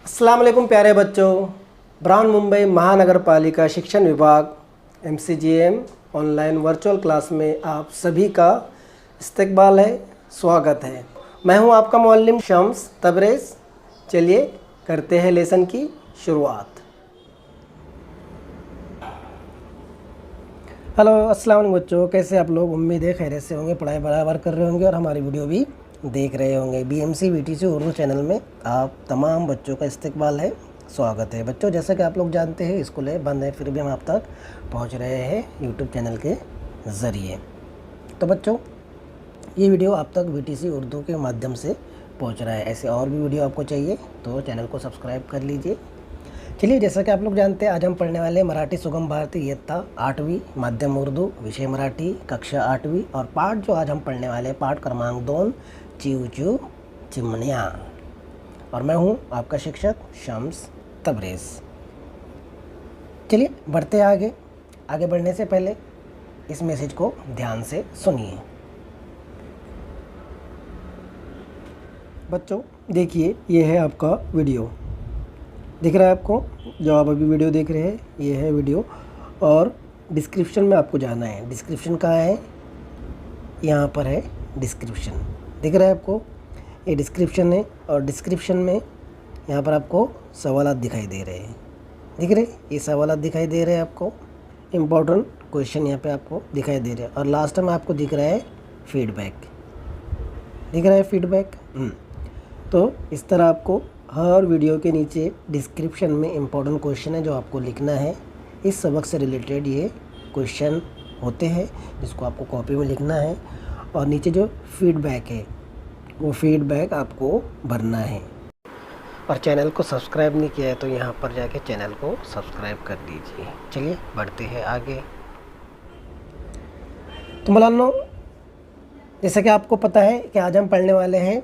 अस्सलाम वालेकुम प्यारे बच्चों। ब्राउन मुंबई महानगर पालिका शिक्षण विभाग MCGM ऑनलाइन वर्चुअल क्लास में आप सभी का इस्तकबाल है, स्वागत है। मैं हूं आपका मुअल्लिम शम्स तबरेज़। चलिए करते हैं लेसन की शुरुआत। हेलो, अस्सलाम वालेकुम बच्चों, कैसे आप लोग? उम्मीद है खैरियत से होंगे, पढ़ाई बराबर कर रहे होंगे और हमारी वीडियो भी देख रहे होंगे। BMC VTC उर्दू चैनल में आप तमाम बच्चों का इस्तकबाल है, स्वागत है। बच्चों, जैसा कि आप लोग जानते हैं स्कूलें बंद है, फिर भी हम आप तक पहुंच रहे हैं यूट्यूब चैनल के ज़रिए। तो बच्चों, ये वीडियो आप तक VTC उर्दू के माध्यम से पहुँच रहा है। ऐसे और भी वीडियो आपको चाहिए तो चैनल को सब्सक्राइब कर लीजिए। चलिए, जैसा कि आप लोग जानते हैं, आज हम पढ़ने वाले मराठी सुगम भारती इयत्ता 8वीं माध्यम उर्दू विषय मराठी कक्षा 8वीं और पाठ जो आज हम पढ़ने वाले हैं पाठ क्रमांक 2 चीव चीव चिमनिया। और मैं हूं आपका शिक्षक शम्स तबरेज़। चलिए बढ़ते आगे। आगे बढ़ने से पहले इस मैसेज को ध्यान से सुनिए। बच्चों देखिए, ये है आपका वीडियो, दिख रहा है आपको? जो आप अभी वीडियो देख रहे हैं ये है वीडियो। और डिस्क्रिप्शन में आपको जाना है। डिस्क्रिप्शन कहाँ है? यहाँ पर है डिस्क्रिप्शन, दिख रहा है आपको? ये डिस्क्रिप्शन है और डिस्क्रिप्शन में यहाँ पर आपको सवालात दिखाई दे रहे हैं, दिख रहे? ये सवालात दिखाई दे रहे हैं आपको। इम्पोर्टेंट क्वेश्चन यहाँ पे आपको दिखाई दे रहे हैं और लास्ट में आपको दिख रहा है फीडबैक, दिख रहा है फीडबैक। तो इस तरह आपको हर वीडियो के नीचे डिस्क्रिप्शन में इम्पोर्टेंट क्वेश्चन है जो आपको लिखना है। इस सबक से रिलेटेड ये क्वेश्चन होते हैं जिसको आपको कॉपी में लिखना है और नीचे जो फीडबैक है वो फीडबैक आपको भरना है। और चैनल को सब्सक्राइब नहीं किया है तो यहाँ पर जाके चैनल को सब्सक्राइब कर दीजिए। चलिए बढ़ते हैं आगे। तो मौलानो, जैसा कि आपको पता है कि आज हम पढ़ने वाले हैं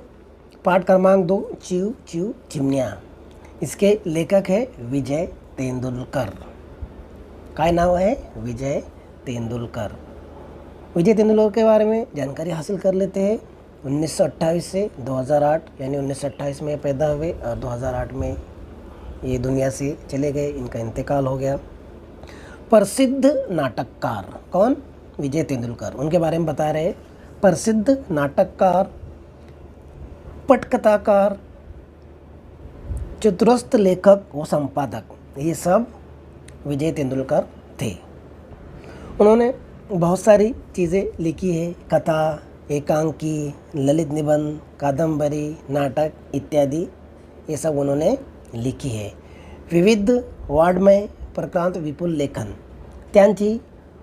पाठ क्रमांक 2 चीव चीव चिमनिया। इसके लेखक है विजय तेंदुलकर। क्या नाम है? विजय तेंदुलकर। विजय तेंदुलकर के बारे में जानकारी हासिल कर लेते हैं। 1928 से 2008, यानी 1928 में पैदा हुए और 2008 में ये दुनिया से चले गए, इनका इंतकाल हो गया। प्रसिद्ध नाटककार कौन? विजय तेंदुलकर। उनके बारे में बता रहे। प्रसिद्ध नाटककार, पटकथाकार, चतुरस्र लेखक व संपादक, ये सब विजय तेंदुलकर थे। उन्होंने बहुत सारी चीज़ें लिखी है, कथा, एकांकी, ललित निबंध, कादंबरी, नाटक इत्यादि, ये सब उन्होंने लिखी है। विविध वाङ्मय प्रक्रांत विपुल लेखन, त्यांची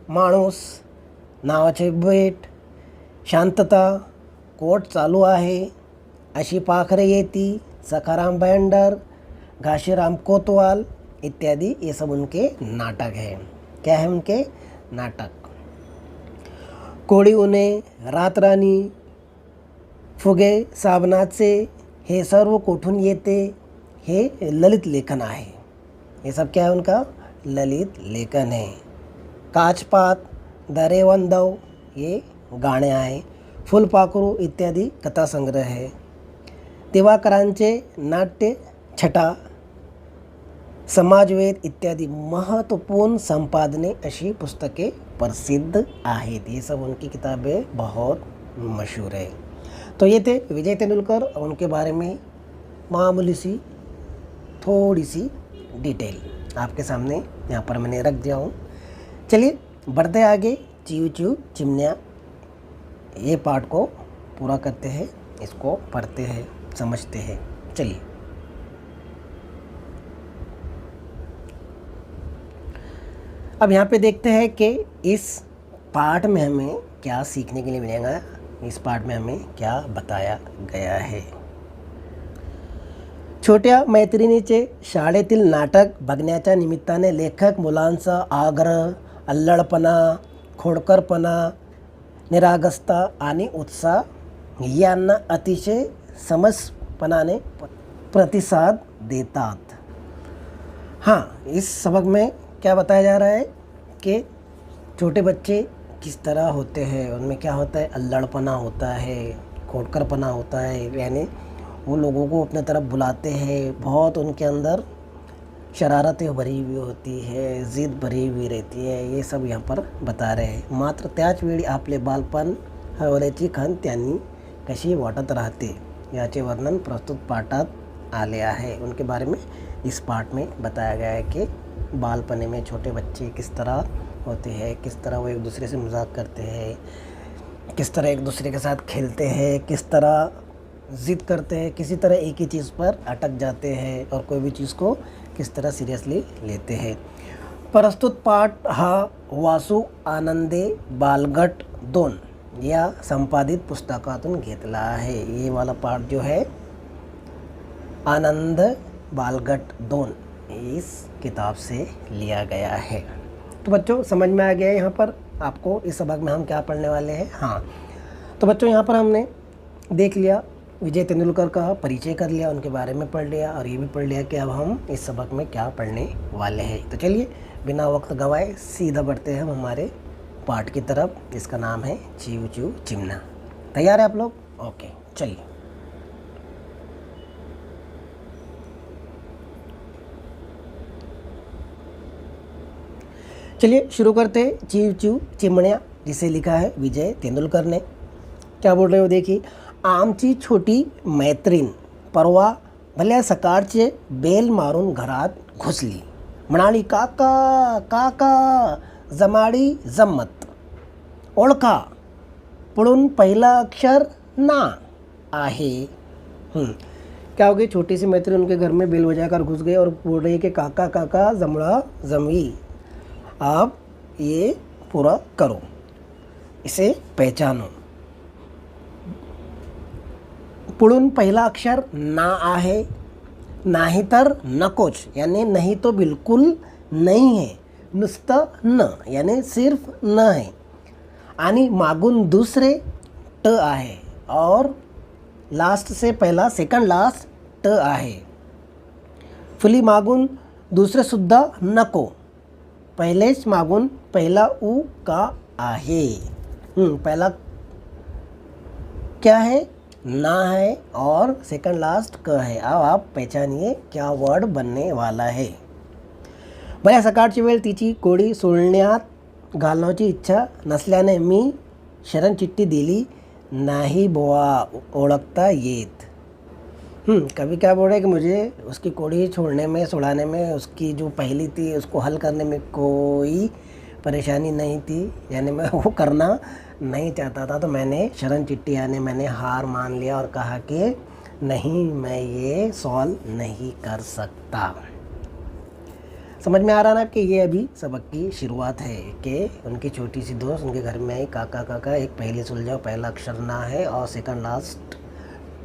माणूस, नावाचे बेट, शांतता, कोर्ट चालू आहे, अशी पाखरे येती, सखाराम बँडर, घाशीराम कोतवाल इत्यादि, ये सब उनके नाटक हैं। क्या है उनके नाटक? कोळी उने, रात राणी, फुगे साबणाचे, हे सर्व कोठून येते, हे ललित लेखन आहे। ये सब क्या है? उनका ललित लेखन है। काचपात, दरेवंदव, ये गाणे आहे। फुलपाखरू इत्यादि कथा संग्रह है। दिवाकरांचे नाट्य छटा, समाजवेद इत्यादि महत्वपूर्ण संपादने अशी पुस्तके प्रसिद्ध आहेत। ये सब उनकी किताबें बहुत मशहूर है। तो ये थे विजय तेंदुलकर और उनके बारे में मामूली सी थोड़ी सी डिटेल आपके सामने यहाँ पर मैंने रख दिया हूँ। चलिए बढ़ते आगे। चीव चीव चिमनिया, ये पाठ को पूरा करते हैं, इसको पढ़ते हैं, समझते हैं। चलिए अब यहाँ पे देखते हैं कि इस पाठ में हमें क्या सीखने के लिए मिलेगा, इस पाठ में हमें क्या बताया गया है। छोट्या मैत्रिणीचे शाळेतील नाटक बघण्याच्या निमित्ताने लेखक मुलांचा आग्रह, अल्लडपणा, खोडकरपणा, निरागसता आणि उत्साह यांना अतिशय समंजसपणाने प्रतिसाद देतात। हाँ, इस सबक में क्या बताया जा रहा है कि छोटे बच्चे किस तरह होते हैं, उनमें क्या होता है? अल्लड़पना होता है, खोडकरपना होता है, यानी वो लोगों को अपने तरफ बुलाते हैं, बहुत उनके अंदर शरारतें भरी हुई होती है, ज़िद भरी हुई रहती है, ये सब यहाँ पर बता रहे हैं. मात्र त्याच वेळी आपले बालपण हरवल्याची खंत त्यांनी कशी वाटत राहते याचे वर्णन प्रस्तुत पाठात आले आहे. उनके बारे में इस पाठ में बताया गया है कि बालपने में छोटे बच्चे किस तरह होते हैं, किस तरह वो एक दूसरे से मजाक करते हैं, किस तरह एक दूसरे के साथ खेलते हैं, किस तरह ज़िद करते हैं, किसी तरह एक ही चीज़ पर अटक जाते हैं और कोई भी चीज़ को किस तरह सिरियसली लेते हैं. प्रस्तुत पाठ हा वासू आनंदे बालगट 2 या संपादित पुस्तकातून घेतला आहे. ये वाला पाठ जो है आनंद बालगट 2 इस किताब से लिया गया है. तो बच्चों समझ में आ गया है यहाँ पर आपको इस सबक में हम क्या पढ़ने वाले हैं. हाँ, तो बच्चों यहाँ पर हमने देख लिया, विजय तेंदुलकर का परिचय कर लिया, उनके बारे में पढ़ लिया और ये भी पढ़ लिया कि अब हम इस सबक में क्या पढ़ने वाले हैं. तो चलिए बिना वक्त गवाए सीधा बढ़ते हैं हम हमारे पाठ की तरफ. इसका नाम है चीव चू चिमना. तैयार है आप लोग? ओके, चलिए. चलिए शुरू करते हैं. चीव चू चिमण्या जिसे लिखा है विजय तेंदुलकर ने. क्या बोल रहे हो देखिए. आमची छोटी मैत्रीण परवा भल्या सकाळचे बेल मारून घरात घुसली. म्हणाली, काका काका जमाडी जम्मत. ओळखा, पुढून पहिला अक्षर ना आहे. क्या हो गई, छोटी सी मैत्रीण उनके घर में बेल बजाकर घुस गई और बोल रही है कि काका काका जमड़ा जमवी, आप ये पूरा करो, इसे पहचानो. पुढून पहिला अक्षर ना आहे, नाही तर नकोच यानी नहीं तो बिल्कुल नहीं है, नुसतं न यानी सिर्फ न है, आणि मागून दूसरे ट आहे और लास्ट से पहला सेकंड लास्ट ट आहे. फुली मागून दुसरे सुद्धा नको, पहलेच मागून पहिला उ का आहे. पहला क्या है, ना है और सेकंड लास्ट क है. अब आप पहचानिए क्या वर्ड बनने वाला है. भल्या सकाळची वेळ तिची कोडी सोडण्यात घालण्याची इच्छा नसल्याने मी शरण चिठ्ठी दिली नाही बुवा ओळखता येत. कभी क्या बोल रहे कि मुझे उसकी कोड़ी छोड़ने में सुड़ाने में उसकी जो पहली थी उसको हल करने में कोई परेशानी नहीं थी, यानी मैं वो करना नहीं चाहता था, तो मैंने शरण चिट्ठी यानी मैंने हार मान लिया और कहा कि नहीं, मैं ये सॉल्व नहीं कर सकता. समझ में आ रहा ना कि ये अभी सबक की शुरुआत है कि उनकी छोटी सी दोस्त उनके घर में आई, काका काका एक पहले सुलझाओ, पहला अक्षर ना है और सेकंड लास्ट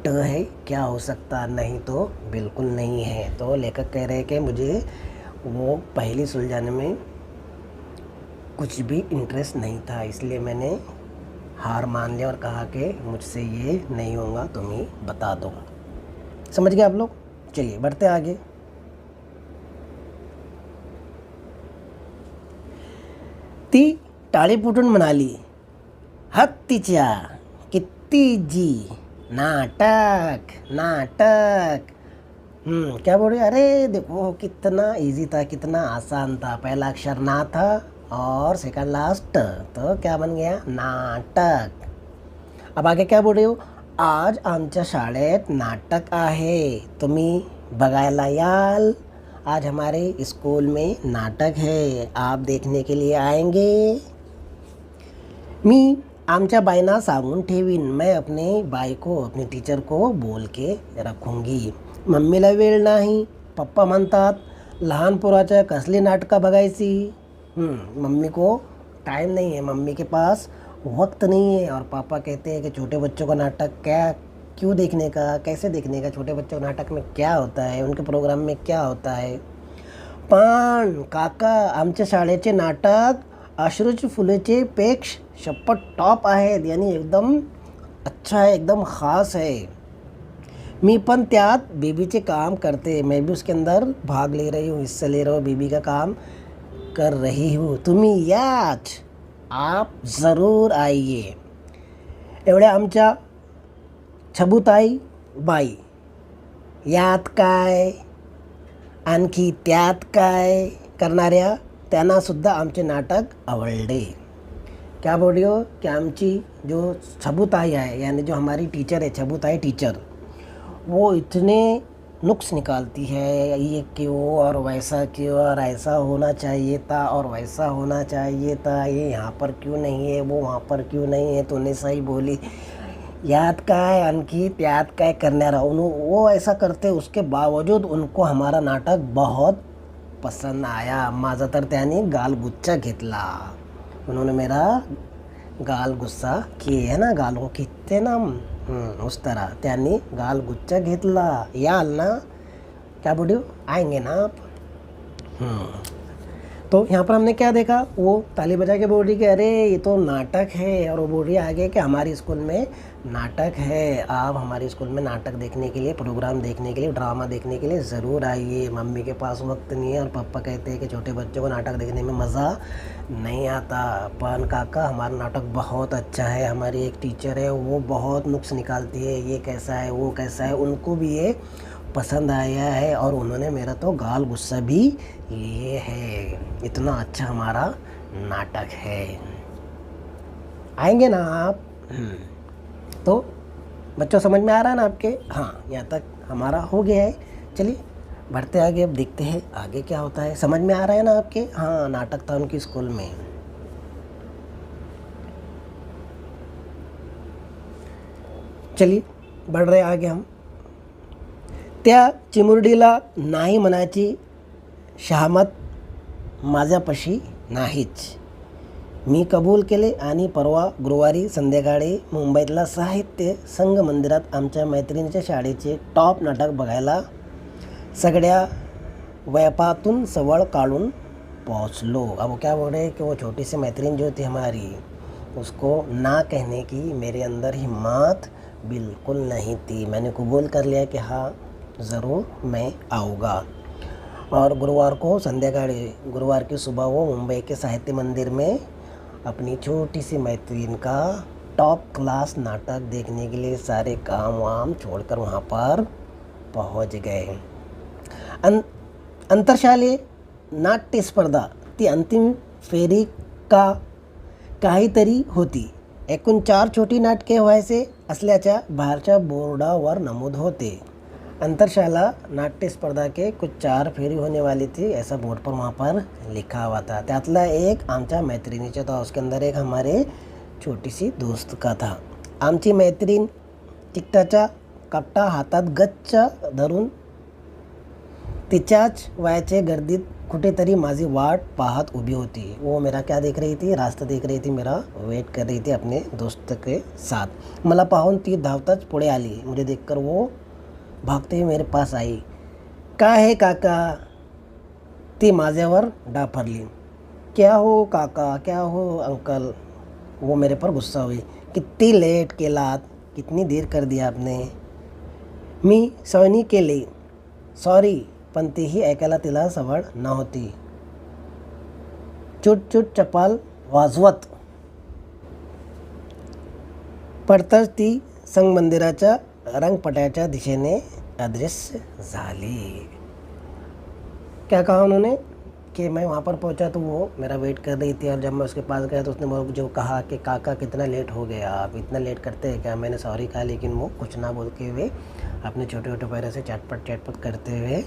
ट है, क्या हो सकता, नहीं तो बिल्कुल नहीं है. तो लेखक कह रहे हैं कि मुझे वो पहली सुलझाने में कुछ भी इंटरेस्ट नहीं था, इसलिए मैंने हार मान लिया और कहा कि मुझसे ये नहीं होगा, तुम ही बता दो. समझ गए आप लोग? चलिए बढ़ते आगे. ती टाळी फुटून म्हणाली, हत्तीच्या किती जी, नाटक नाटक. क्या बोल रहे, अरे देखो कितना इजी था, कितना आसान था. पहला अक्षर ना था और सेकंड लास्ट, तो क्या बन गया, नाटक. अब आगे क्या बोल रहे हो, आज आमच्या शाळेत नाटक आहे, तुम्ही बघायला याल. आज हमारे स्कूल में नाटक है, आप देखने के लिए आएंगे. मी आमच्या बाईंना सांगून ठेवीन, मैं अपने बाई को अपनी टीचर को बोल के रखूँगी. मम्मीला वेळ नाही, पप्पा म्हणतात लहान पोराच्या कसली नाटकं बघायची. मम्मी को टाइम नहीं है, मम्मी के पास वक्त नहीं है, और पापा कहते हैं कि छोटे बच्चों का नाटक क्या, क्यों देखने का, कैसे देखने का, छोटे बच्चों के नाटक में क्या होता है, उनके प्रोग्राम में क्या होता है. पण काका आमच्या शाळेचे नाटक अश्रूची फुलेचे पेक्ष शपथ टॉप आहेत, यानी एकदम अच्छा है, एकदम ख़ास है. मी पण त्यात बेबीचे काम करते, मैं भी उसके अंदर भाग ले रही हूँ, हिस्सा ले रहा हूँ, बेबी का काम कर रही हूँ. तुम्ही याच, आप ज़रूर आइए. एवढ्या आमच्या छबुताई बाई यात काय आणखी त्यात काय करणाऱ्या त्यांनासुद्धा आमचे नाटक आवडले. क्या बोल रही हो कि आमची जो छबुताई है, यानी जो हमारी टीचर है, छबुताई टीचर, वो इतने नुक्स निकालती है, ये क्यों और वैसा क्यों और ऐसा होना चाहिए था और वैसा होना चाहिए था, ये यहाँ पर क्यों नहीं है, वो वहाँ पर क्यों नहीं है, तूने सही बोली. याद काय आणखी त्यात काय करणारा, वो ऐसा करते उसके बावजूद उनको हमारा नाटक बहुत पसंद आया. माझा तर त्याने गालगुच्चा घेतला. उन्होंने मेरा गाल गुस्सा किए है ना, गालों खींचते ना हम, उस तरह त्यांनी गालगुच्चा घेतला. याल ना, क्या बोलियो, आएंगे ना आप. तो यहाँ पर हमने क्या देखा, वो ताली बजा के बोल रही कि अरे ये तो नाटक है, और वो बोल रही आगे कि हमारी स्कूल में नाटक है, आप हमारे स्कूल में नाटक देखने के लिए, प्रोग्राम देखने के लिए, ड्रामा देखने के लिए ज़रूर आइए. मम्मी के पास वक्त नहीं है और पापा कहते हैं कि छोटे बच्चों को नाटक देखने में मज़ा नहीं आता. पर काका हमारा नाटक बहुत अच्छा है. हमारी एक टीचर है, वो बहुत नुक्स निकालती है, ये कैसा है वो कैसा है, उनको भी ये पसंद आया है और उन्होंने मेरा तो गाल गुस्सा भी लिए है. इतना अच्छा हमारा नाटक है, आएंगे ना आप. तो बच्चों समझ में आ रहा है ना आपके. हाँ, यहाँ तक हमारा हो गया है. चलिए बढ़ते आगे, अब देखते हैं आगे क्या होता है. समझ में आ रहा है ना आपके. हाँ, नाटक था उनकी स्कूल में. चलिए बढ़ रहे आगे हम. त्या चिमुरडीला नाही म्हणायची शहामत माझ्यापाशी नाहीच. मी कबूल केले आणि परवा गुरुवारी संध्याकाळी मुंबईतल्या साहित्य संघ मंदिरात आमच्या मैत्रिणीच्या शाळेचे टॉप नाटक बघायला सगळ्या व्यापातून सवळ काढून पहुंचलो. अब वो क्या बोल रहे कि वो छोटी सी मैत्रीण जो थी हमारी, उसको ना कहने की मेरे अंदर हिम्मत बिल्कुल नहीं थी. मैंने कबूल कर लिया कि हाँ ज़रूर मैं आऊँगा. और गुरुवार को संध्याकाळी, गुरुवार की सुबह वो मुंबई के साहित्य मंदिर में अपनी छोटी सी मैत्रीण का टॉप क्लास नाटक देखने के लिए सारे काम वाम छोड़कर वहाँ पर पहुँच गए. अंतरशालेय नाट्य स्पर्धा ती अंतिम फेरी का काहीतरी होती. एकूण 4 छोटी नाटके व्हायचे असल्याच्या बाहेरच्या बोर्डावर नमूद होते. अंतरशाला नाट्य स्पर्धा के कुछ 4 फेरी होने वाली थी, ऐसा बोर्ड पर वहाँ पर लिखा हुआ था. त्यातला एक आमच्या मैत्रिणीचा था, उसके अंदर एक हमारे छोटी सी दोस्त का था. आमची मैत्रीण तिकटाचा कट्टा हातात गच्च धरून तिच्याच वयाचे गर्दीत कुठेतरी माझी वाट पाहत उभी होती. वो मेरा क्या देख रही थी, रास्ता देख रही थी, मेरा वेट कर रही थी अपने दोस्त के साथ. मला पाहून ती धावताच पुढे आली. मुझे देखकर वो भागते हुए मेरे पास आई. काय है काका, ती माझ्यावर डाफरली. क्या हो काका, क्या हो अंकल. वो मेरे पर गुस्सा हुई. कितनी लेट केलात, कितनी देर कर दिया आपने. मी सवनी केली. सॉरी, पण तीही ऐकायला तिला सवड नव्हती. चुट चुट चपाल वाजवत पडताच ती संगमंदिराच्या रंगपट्याच्या दिशेने अदृश्य झाली. क्या कहा उन्होंने कि मैं वहाँ पर पहुँचा तो वो मेरा वेट कर रही थी, और जब मैं उसके पास गया तो उसने मुझे कहा कि काका कितना लेट हो गया, आप इतना लेट करते हैं क्या. मैंने सॉरी कहा, लेकिन वो कुछ ना बोल के हुए अपने छोटे छोटे पैरों से चटपट चटपट करते हुए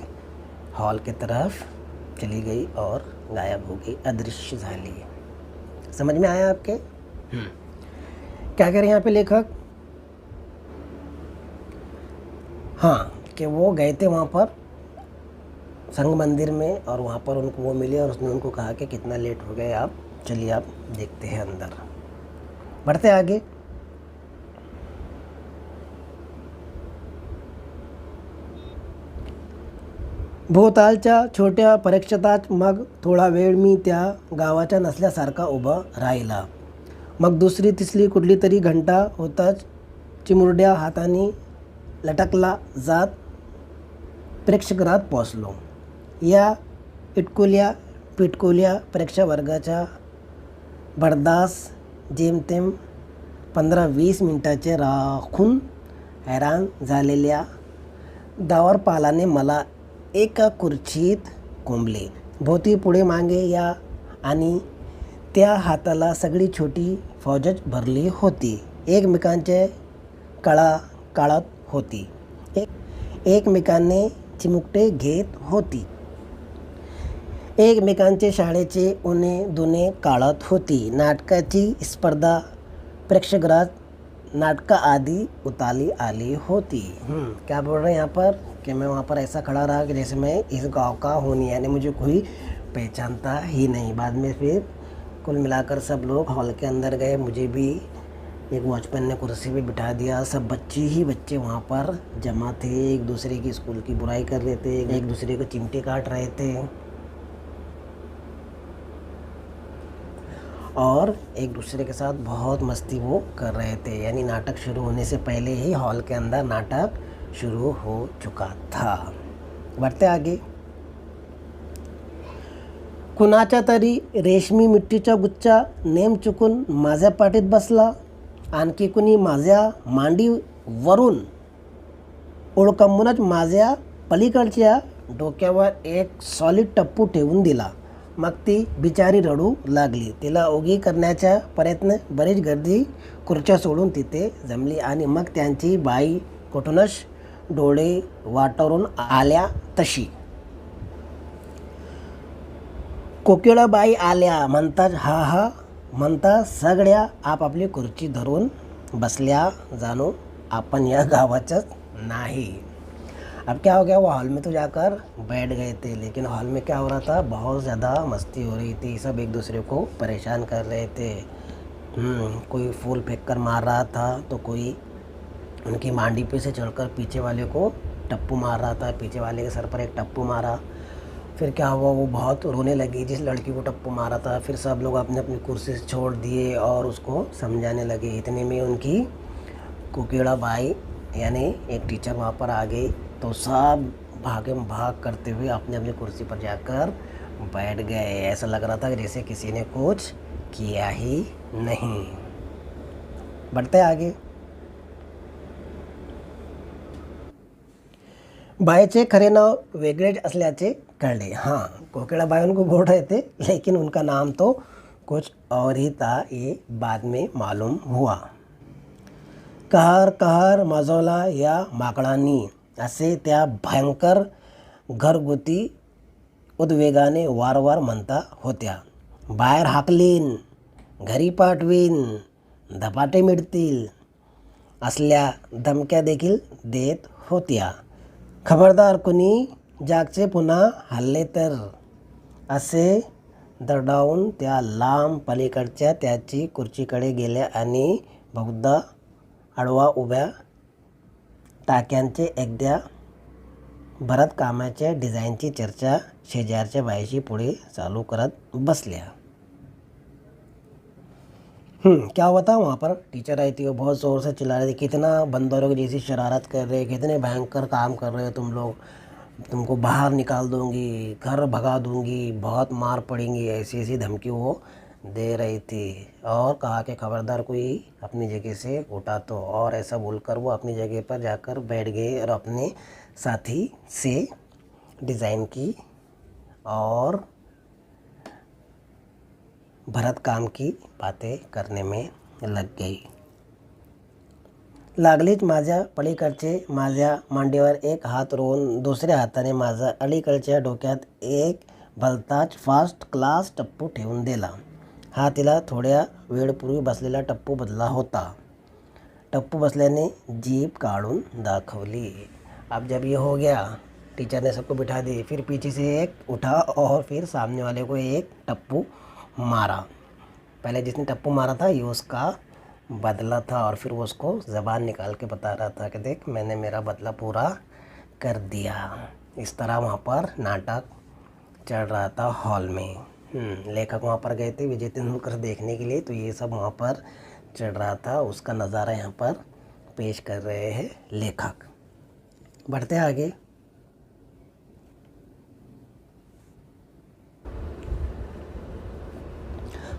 हॉल की तरफ चली गई और गायब हो गई, अदृश्य झाली. समझ में आया आपके. क्या कह रहे हैं यहाँ पे लेखक. हाँ, कि वो गए थे वहाँ पर संघ मंदिर में, और वहाँ पर उनको वो मिले और उसने उनको कहा कि कितना लेट हो गए आप, चलिए आप देखते हैं अंदर. बढ़ते आगे. भोवतालच्या छोट्या परीक्षेतात मग थोडा वेळ मी त्या गावाच्या नसल्यासारखा उभा राहिला. मग दुसरी तिसरी कुठली तरी घंटा होताच चिमुरड्या हाताने लटकला जात प्रेक्षकगृहात पोहोचलो. या इटकुल्या पिटकुल्या परीक्षा वर्गाच्या भरदास जेमतेम 15-20 मिनिटाचे राखून हैराण झालेल्या दावरपालाने मला एका खुर्चीत कोंबले. भोवती पुढे मागे या आणि त्या हाताला सगळी छोटी फौजच भरली होती. एकमेकांचे काळत होती. एकमेकांनी चिमुकटे घेत होती. एकमेकांचे शाळेचे उणे दुणे काढत होती. नाटकाची स्पर्धा प्रेक्षकगृहात नाटकाआधी उतारी आली होती. क्या बोल रहे हैं यहाँ पर कि मैं वहाँ पर ऐसा खड़ा रहा कि जैसे मैं इस गांव का हूँ नहीं, यानी मुझे कोई पहचानता ही नहीं. बाद में फिर कुल मिलाकर सब लोग हॉल के अंदर गए. मुझे भी एक वॉचमैन ने कुर्सी पे बिठा दिया. सब बच्चे ही बच्चे वहाँ पर जमा थे. एक दूसरे की स्कूल की बुराई कर रहे थे, एक दूसरे को चिमटे काट रहे थे और एक दूसरे के साथ बहुत मस्ती वो कर रहे थे. यानी नाटक शुरू होने से पहले ही हॉल के अंदर नाटक शुरू हो चुका था. बढ़ते आगे. कुणाच्या तरी रेशमी मिठीचा गुच्छा नेम चुकून माझ्या पाठीत बसला. आणखी कुणी माझ्या मांडीवरून ओळखूनच माझ्या पलीकडच्या डोक्यावर एक सॉलिड टप्पू ठेवून दिला. मग ती बिचारी रडू लागली. तिला ओगी करण्याचा प्रयत्न. बरीच गर्दी खुर्च्या सोडून तिथे जमली आणि मग त्यांची बाई कुठूनच डोळे वाटरून आल्या तशी. कोकिळाबाई आल्या म्हणताच हा हा म्हणता सगळ्या आपापली खुर्ची धरून बसल्या. जाणू आपण या गावाचंच नाही. अब क्या हो गया, वो हॉल में तो जाकर बैठ गए थे, लेकिन हॉल में क्या हो रहा था, बहुत ज़्यादा मस्ती हो रही थी. सब एक दूसरे को परेशान कर रहे थे. कोई फूल फेंक कर मार रहा था तो कोई उनकी मांडी पे से चढ़कर पीछे वाले को टप्पू मार रहा था. पीछे वाले के सर पर एक टप्पू मारा. फिर क्या हुआ, वो बहुत रोने लगी जिस लड़की को टप्पू मारा था. फिर सब लोग अपने अपनी कुर्सी से छोड़ दिए और उसको समझाने लगे. इतने में उनकी कोकिड़ाबाई यानी एक टीचर वहाँ पर आ गई. तो सब भाग करते हुए अपने अपनी कुर्सी पर जाकर बैठ गए. ऐसा लग रहा था कि जैसे किसी ने कुछ किया ही नहीं. बढ़ते आगे. बाईचे खरे नाव वेगळेच असल्याचे कळले. हाँ, कोकिड़ाबाई उनको बोल रहे थे, लेकिन उनका नाम तो कुछ और ही था. ये बाद में मालूम हुआ. कहर माजवला या माकडांनी असे त्या भयंकर घरगुती उद्वेगाने वारंवार म्हणता होत्या. बाहेर हाकलीन, घरी पाठवीन, धपाटे मिळतील असल्या धमक्या देखील देत होत्या. खबरदार कुणी जागचे पुन्हा हल्ले तर, असे दरडावून त्या लांब पलीकडच्या त्याची खुर्चीकडे गेल्या आणि बहुधा आडवा उभ्या टाक्यांचे एकद्या भरत कामाच्या डिझाईनची चर्चा शेजारच्या बाईशी पुढे चालू करत बसल्या. क्या हुआ था वहाँ पर, टीचर आई थी, वो बहुत ज़ोर से चिल्ला रही थी, कितना बंदरों की जैसी शरारत कर रहे, कितने भयंकर काम कर रहे हो तुम लोग, तुमको बाहर निकाल दूंगी, घर भगा दूंगी, बहुत मार पड़ेंगी. ऐसी ऐसी धमकी वो दे रही थी. और कहा कि खबरदार कोई अपनी जगह से उठा तो. और ऐसा बोलकर वो अपनी जगह पर जाकर बैठ गए और अपने साथी से डिज़ाइन की और भरत काम की बातें करने में लग गई. लागलीच माझ्या पलीकडचे माझ्या मांडीवर एक हात रोवून दुसऱ्या हाताने माझ्या अलीकडच्या डोक्यात एक भलताच फास्ट क्लास टप्पू ठेवून दिला. हा तिला थोड्या वेळपूर्वी बसलेला टप्पू बदला होता. टप्पू बसल्याने जीभ काढून दाखवली. अब जब ये हो गया, टीचर ने सबको बिठा दी. फिर पीछे से एक उठा और फिर सामने वाले को एक टप्पू मारा. पहले जिसने टप्पू मारा था ये उसका बदला था. और फिर वो उसको ज़बान निकाल के बता रहा था कि देख मैंने मेरा बदला पूरा कर दिया. इस तरह वहाँ पर नाटक चल रहा था हॉल में. लेखक वहाँ पर गए थे विजय तेंदुलकर देखने के लिए. तो ये सब वहाँ पर चल रहा था, उसका नज़ारा यहाँ पर पेश कर रहे हैं लेखक. बढ़ते आगे.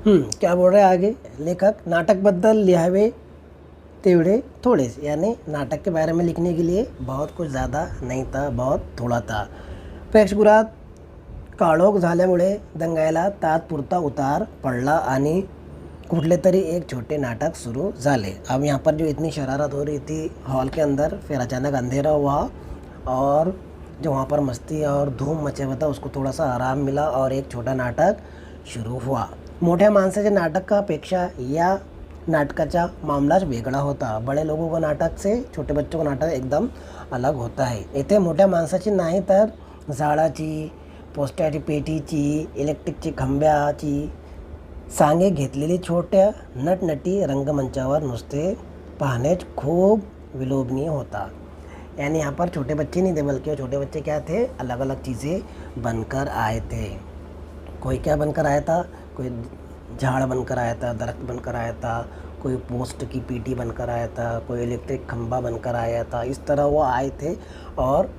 क्या बोल रहे आगे लेखक, नाटकबद्दल लिहावे तेवढे थोड़े से, यानी नाटक के बारे में लिखने के लिए बहुत कुछ ज़्यादा नहीं था, बहुत थोड़ा था. प्रेक्षगृहात काळोख झाल्यामुळे दंगायला तात्पुरता उतार पडला आणि कुठले तरी एक छोटे नाटक शुरू झाले. अब यहाँ पर जो इतनी शरारत हो रही थी हॉल के अंदर, फिर अचानक अंधेरा हुआ और जो वहाँ पर मस्ती और धूम मचे हुआ था उसको थोड़ा सा आराम मिला और एक छोटा नाटक सुरू हुआ. मोठ्या माणसाच्या नाटकापेक्षा या नाटकाचा मामलाच वेगळा होता. बड़े लोगों को नाटक से छोटे बच्चों का नाटक एकदम अलग होता है. इथे मोठ्या माणसाची नाही तर झाडाची, पोस्टाची पेटीची, इलेक्ट्रिकची खंब्याची सांगे घेतलेली छोट्या नटनटी रंगमंचावर नुसते पाहणेच खूप विलोभनीय होता. यानी यहाँ पर छोटे बच्चे नहीं थे, बल्कि वो छोटे बच्चे क्या थे, अलग अलग चीज़ें बनकर आए थे. कोई क्या बनकर आया था, कोई झाड़ बनकर आया था, दरख्त बनकर आया था, कोई पोस्ट की पीटी बनकर आया था, कोई इलेक्ट्रिक खंबा बनकर आया था. इस तरह वो आए थे और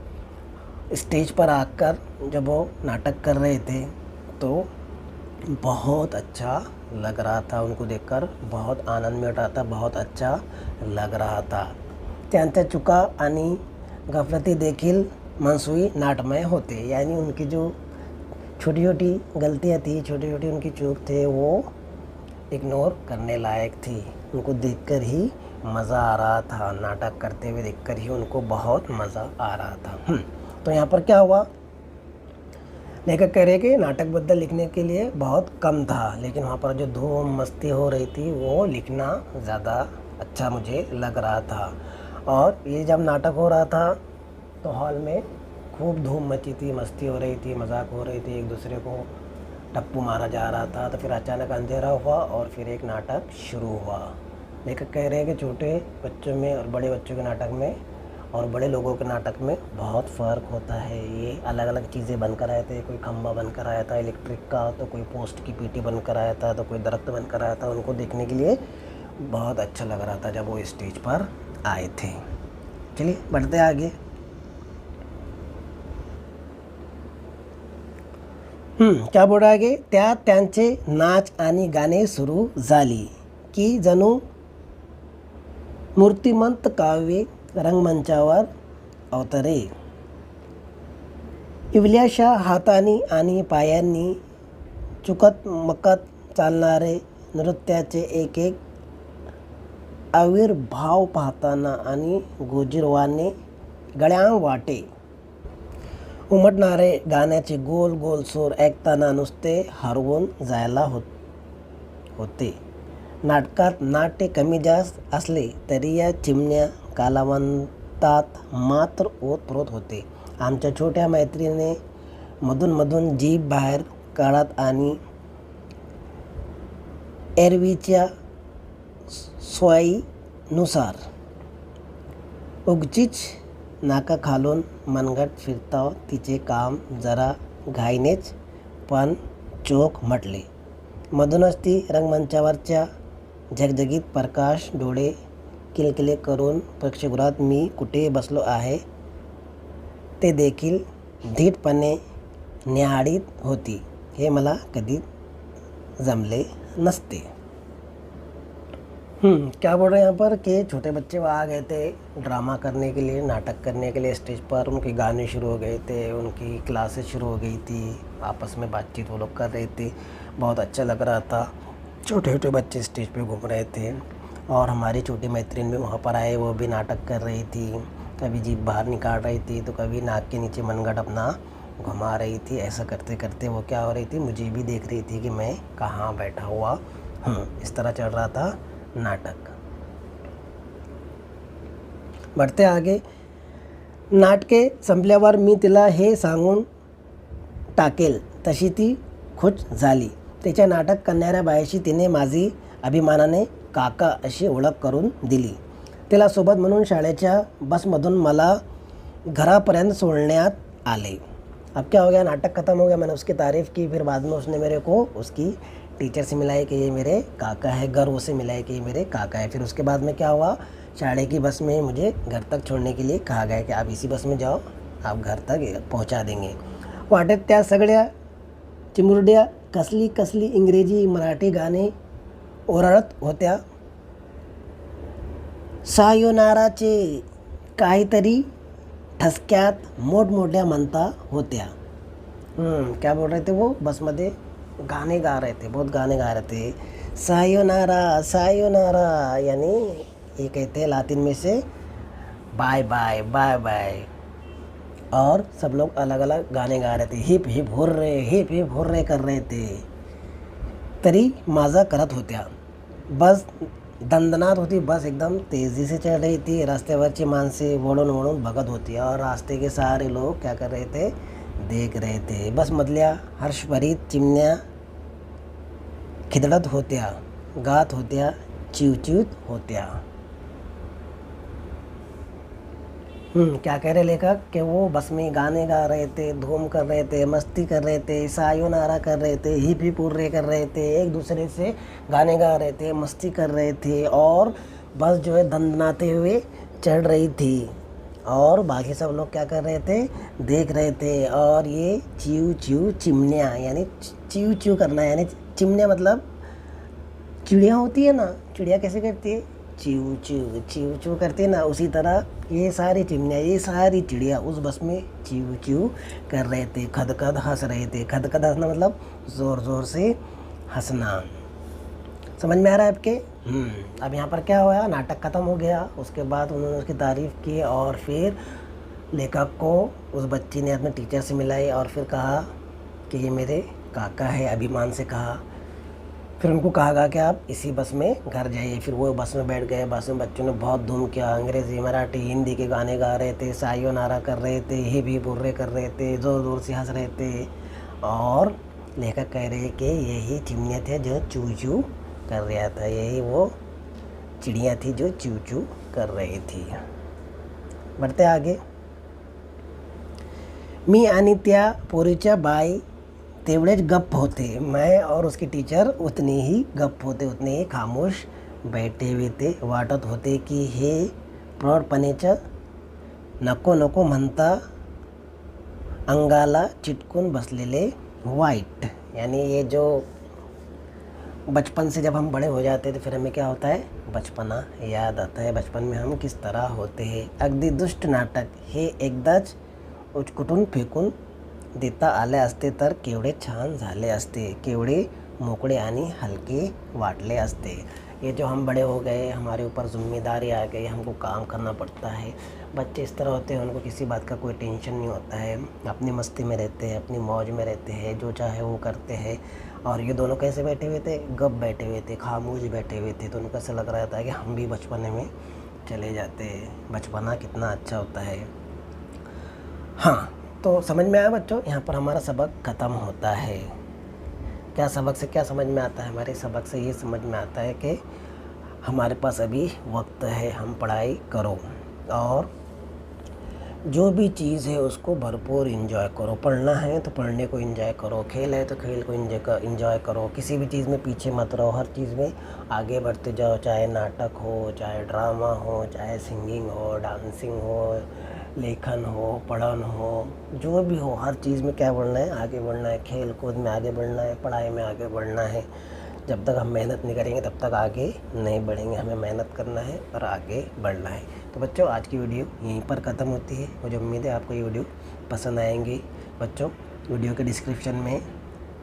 स्टेज पर आकर जब वो नाटक कर रहे थे तो बहुत अच्छा लग रहा था. उनको देखकर बहुत आनंद मिल रहा था, बहुत अच्छा लग रहा था. त्यांच्या चुका आणि गफलती देखील मनसुई नाटमय होते. यानी उनकी जो छोटी छोटी गलतियाँ थी, छोटी छोटी उनकी चूक थे, वो इग्नोर करने लायक थी. उनको देखकर ही मज़ा आ रहा था, नाटक करते हुए देखकर ही उनको बहुत मज़ा आ रहा था. तो यहाँ पर क्या हुआ, लेखक कह रहे कि नाटकबद्दल लिखने के लिए बहुत कम था, लेकिन वहाँ पर जो धूम मस्ती हो रही थी वो लिखना ज़्यादा अच्छा मुझे लग रहा था. और ये जब नाटक हो रहा था तो हॉल में खूब धूम मची थी, मस्ती हो रही थी, मजाक हो रही थी, एक दूसरे को टप्पू मारा जा रहा था. तो फिर अचानक अंधेरा हुआ और फिर एक नाटक शुरू हुआ. लेखक कह रहे हैं कि छोटे बच्चों में और बड़े बच्चों के नाटक में और बड़े लोगों के नाटक में बहुत फ़र्क होता है. ये अलग अलग चीज़ें बनकर आए थे. कोई खंबा बनकर आया था इलेक्ट्रिक का, तो कोई पोस्ट की पीटी बनकर आया था, तो कोई दरख्त बनकर आया था. उनको देखने के लिए बहुत अच्छा लग रहा था जब वो स्टेज पर आए थे. चलिए बढ़ते आगे. क्या बोल रहा आहे, त्यात त्यांचे नाच आणि गाणे सुरू झाली की जणू मूर्तिमंत काव्य रंगमंचावर अवतरे. इवल्याशा हातांनी आणि पायांनी चुकत मकत चालणारे नृत्याचे एक एक आविर्भाव पाहताना आणि गोजीरवाने गळ्यां वाटे उमटणारे गाण्याचे गोल गोल सूर ऐकताना नुसते हरवून जायला होते. नाटकात नाट्य कमी जास्त असले तरी या चिमण्या कालावंतात मात्र ओतप्रोत होते. आमच्या छोट्या मैत्रिणीने मधून जीभ बाहेर काढत आणि एरवीच्या सोयीनुसार उगचीच नाकाखालून मनगट फिरता तिचे काम जरा घाईनेच पण चोख म्हटले. मधूनच ती रंगमंचावरच्या झगझगीत प्रकाश डोळे किलकिले करून प्रेक्षगृहात मी कुठे बसलो आहे ते देखील धीटपणे न्याहाळीत होती. हे मला कधी जमले नसते. क्या बोल रहे हैं यहाँ पर कि छोटे बच्चे वहाँ आ गए थे ड्रामा करने के लिए, नाटक करने के लिए स्टेज पर. उनके गाने शुरू हो गए थे, उनकी क्लासेस शुरू हो गई थी, आपस में बातचीत वो लोग कर रहे थे. बहुत अच्छा लग रहा था. छोटे छोटे बच्चे स्टेज पे घूम रहे थे और हमारी छोटी मैत्रीण भी वहाँ पर आए, वो भी नाटक कर रही थी. कभी जीभ बाहर निकाल रही थी तो कभी नाक के नीचे मनगट अपना घुमा रही थी. ऐसा करते करते वो क्या हो रही थी, मुझे भी देख रही थी कि मैं कहाँ बैठा हुआ हूँ. इस तरह चल रहा था नाटक. बढ़ते आगे. नाटके संपल्यावर मी तिला हे सांगून टाकेल तशी ती खुश झाली. तिच्या नाटक करणाऱ्या बाईशी तिने माझी अभिमानाने काका अशी ओळख करून दिली. तिला सोबत म्हणून शाळेच्या बसमधून मला घरापर्यंत सोडण्यात आले. अब क्या हो गया, नाटक ख़त्म हो गया, मैंने उसकी तारीफ़ की, फिर बाद में उसने मेरे को उसकी टीचर से मिलाए कि ये मेरे काका है, गर्व से मिलाए कि ये मेरे काका है. फिर उसके बाद में क्या हुआ, शाळे की बस में मुझे घर तक छोड़ने के लिए कहा गया कि आप इसी बस में जाओ, आप घर तक पहुंचा देंगे. वाटेत त्या सगळ्या चिमुरड्या कसली इंग्रजी मराठी गाणे ओरडत होत्या. सायोनाराचे काहीतरी ठसक्यात मोठमोठ्या म्हणता होत्या. क्या बोल रहे थे वो, बस मध्ये गाने गा रहे थे, बहुत गाने गा रहे थे. सायोनारा सायोनारा यानी ये कहते हैं लातिन में से बाय बाय बाय बाय. और सब लोग अलग अलग गाने गा रहे थे. हिप हिप हुर्रे कर रहे थे. तरी माझा करत होत्या. बस दणदणात होती. बस एकदम तेज़ी से चल रही थी. रस्त्यावरची माणसे वळून वळून बघत होती और रास्ते के सारे लोग क्या कर रहे थे, देख रहे थे. बसमधल्या हर्षभरीत चिमण्या खिदळत होत्या, गात होत्या, चिवचिवत होत्या. क्या कह रहे लेखक कि वो बस में गाने गा रहे थे, धूम कर रहे थे, मस्ती कर रहे थे, सायोनारा कर रहे थे, हिप हिप हुर्रे कर रहे थे, एक दूसरे से गाने गा रहे थे, मस्ती कर रहे थे और बस जो है दंदनाते हुए चढ़ रही थी. और बाकी सब लोग क्या कर रहे थे, देख रहे थे. और ये चिव चिव चिमनिया यानी चिव चिव करना, यानी चिमनिया मतलब चिड़िया होती है ना, चिड़िया कैसे करती है, चिव चिव करती है ना, उसी तरह ये सारी चिमनिया, ये सारी चिड़िया उस बस में चिव चिव कर रहे थे, खदखद हंस रहे थे. खदखद हंसना मतलब ज़ोर ज़ोर से हंसना. समझ में आ रहा है आपके. अब यहाँ पर क्या हुआ, नाटक ख़त्म हो गया. उसके बाद उन्होंने उसकी तारीफ़ की और फिर लेखक को उस बच्ची ने अपने टीचर से मिलाई और फिर कहा कि ये मेरे काका है, अभिमान से कहा. फिर उनको कहा गया कि आप इसी बस में घर जाइए. फिर वो बस में बैठ गए. बस में बच्चों ने बहुत धूम किया. अंग्रेज़ी, मराठी, हिंदी के गाने गा रहे थे, सायोनारा कर रहे थे, हिप हिप हुर्रे कर रहे थे, ज़ोर ज़ोर से हंस रहे थे. और लेखक कह रहे कि यही चिमनिया थे जो चू चू कर रहा था, यही वो चिड़िया थी जो चू चू कर रही थी. बढ़ते आगे. मी आणि त्या पोरीच्या बाई तेवढेच गप्प होते. मैं और उसकी टीचर उतने ही गप्प होते, उतने ही खामोश बैठे हुए थे. वाटत होते की हे प्रौढपणेचं नको नको म्हणता अंगाला चिटकून बसलेले वाईट. यानी ये जो बचपन से जब हम बड़े हो जाते हैं तो फिर हमें क्या होता है, बचपना याद आता है. बचपन में हम किस तरह होते हैं. अगदी दुष्ट नाटक हे एकदाच उचकुटून फेकून देता आले असते तर केवढे छान झाले असते, केवढे मोकळे आणि हलके वाटले असते. ये जो हम बड़े हो गए, हमारे ऊपर जिम्मेदारी आ गई, हमको काम करना पड़ता है. बच्चे इस तरह होते हैं, उनको किसी बात का कोई टेंशन नहीं होता है, अपनी मस्ती में रहते हैं, अपनी मौज में रहते हैं, जो चाहे वो करते हैं. और ये दोनों कैसे बैठे हुए थे, गप बैठे हुए थे, खामोश बैठे हुए थे. तो उनको ऐसा लग रहा था कि हम भी बचपने में चले जाते हैं. बचपना कितना अच्छा होता है. हाँ, तो समझ में आया बच्चों. यहाँ पर हमारा सबक ख़त्म होता है. क्या सबक से क्या समझ में आता है, हमारे सबक से ये समझ में आता है कि हमारे पास अभी वक्त है, हम पढ़ाई करो और जो भी चीज़ है उसको भरपूर एंजॉय करो. पढ़ना है तो पढ़ने को एंजॉय करो, खेल है तो खेल को एंजॉय करो. किसी भी चीज़ में पीछे मत रहो, हर चीज़ में आगे बढ़ते जाओ. चाहे नाटक हो, चाहे ड्रामा हो, चाहे सिंगिंग हो, डांसिंग हो, लेखन हो, पढ़न हो, जो भी हो, हर चीज़ में क्या बढ़ना है, आगे बढ़ना है. खेल कूद में आगे बढ़ना है, पढ़ाई में आगे बढ़ना है. जब तक हम मेहनत नहीं करेंगे तब तक आगे नहीं बढ़ेंगे. हमें मेहनत करना है और आगे बढ़ना है. तो बच्चों आज की वीडियो यहीं पर ख़त्म होती है. मुझे उम्मीद है आपको ये वीडियो पसंद आएंगी. बच्चों वीडियो के डिस्क्रिप्शन में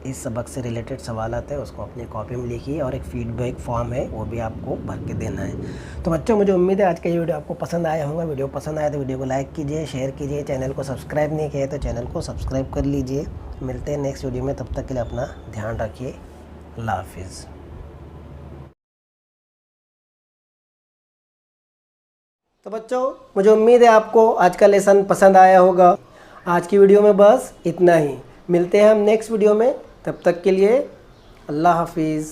इस सबक से रिलेटेड सवाल आते हैं, उसको अपनी कॉपी में लिखिए और एक फीडबैक फॉर्म है वो भी आपको भर के देना है. तो बच्चों मुझे उम्मीद है आज का ये वीडियो आपको पसंद आया होगा. वीडियो पसंद आया तो वीडियो को लाइक कीजिए, शेयर कीजिए. चैनल को सब्सक्राइब नहीं किया है तो चैनल को सब्सक्राइब कर लीजिए. मिलते हैं नेक्स्ट वीडियो में. तब तक के लिए अपना ध्यान रखिए. अल्लाह हाफिज़. तो बच्चों मुझे उम्मीद है आपको आज का लेसन पसंद आया होगा. आज की वीडियो में बस इतना ही. मिलते हैं हम नेक्स्ट वीडियो में. तब तक के लिए अल्लाह हाफिज़.